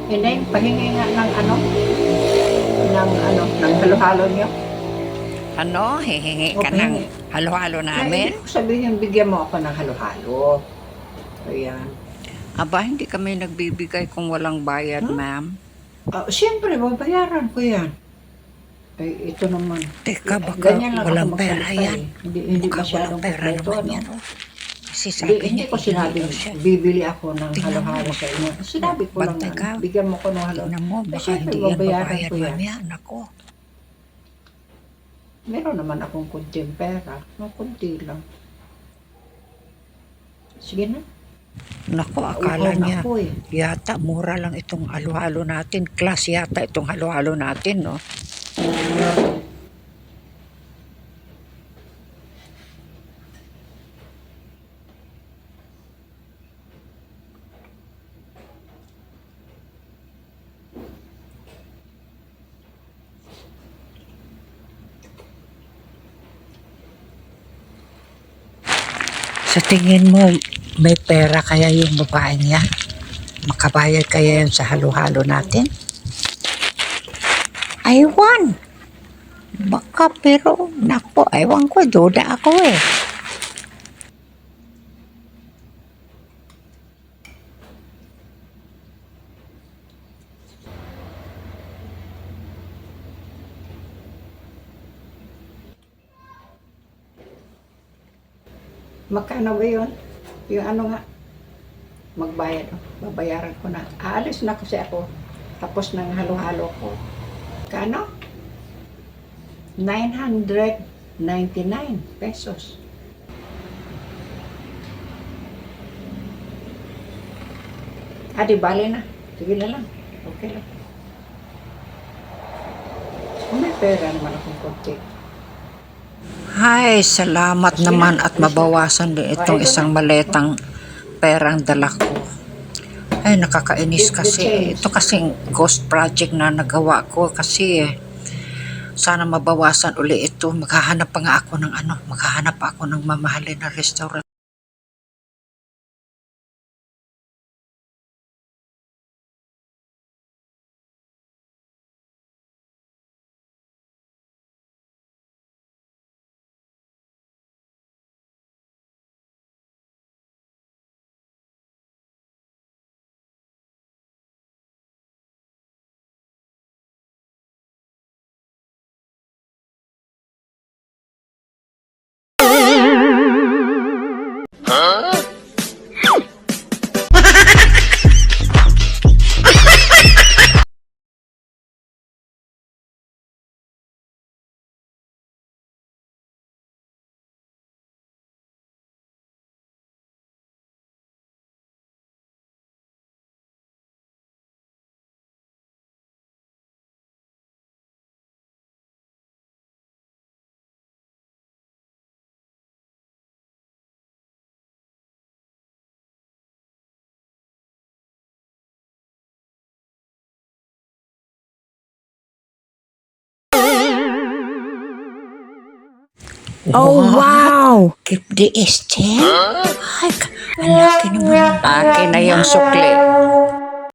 Ineng, pahingi nga ng halo-halo niyo. Ano? Hihingi O, ka ng pahingi. halo-halo Na, namin? ibig ko sabihin, bigyan mo ako ng halo-halo. Ayan. Aba, hindi kami nagbibigay kung walang bayad, ma'am. Siyempre, babayaran ko yan. Ay, ito naman. Teka, baka Ganyan lang walang ako pera magsalita yan. eh. Hindi Baka masyadong walang pera kompleto, naman ano? yan, oh. Kasi Hindi, sabi hindi niya, ko sinabing daw siya. bibili ako ng Tingnan halo-halo mo. sa inyo. Sinabi ko lang Bantay na, ka. bigyan mo ko ng halo. Tingnan mo, baka Siyempre, hindi yan babayaran babayad ko yan. mamaya. Nako. Meron naman akong kunting pera. No, kunti lang. Sige na. Nako, akala Uhaw na niya, ako eh. yata mura lang itong halo-halo natin. Class yata itong halo-halo natin, no? Sa tingin mo, may pera kaya yung babae niya? Makabayad kaya yan sa halo-halo natin? Aywan! Baka pero, nako, aywan ko, duda ako eh. Magkano ba yun? Yung ano nga? Magbayad. Babayaran ko na. Aalis na kasi ako. Tapos ng halo-halo ko. Kano? 999 pesos. Di bali na. Sige na lang. Okay lang. May pera naman akong konti. Ay, salamat naman at mabawasan din itong isang maletang perang dala ko. Ay, nakakainis kasi. Ito kasing ghost project na nagawa ko kasi sana mabawasan uli ito. Maghahanap pa nga ako ng maghahanap pa ako ng mamahalin na restaurant. Oh, wow! Keep the estate? Ay, ang laki naman. Akin na yung sukli.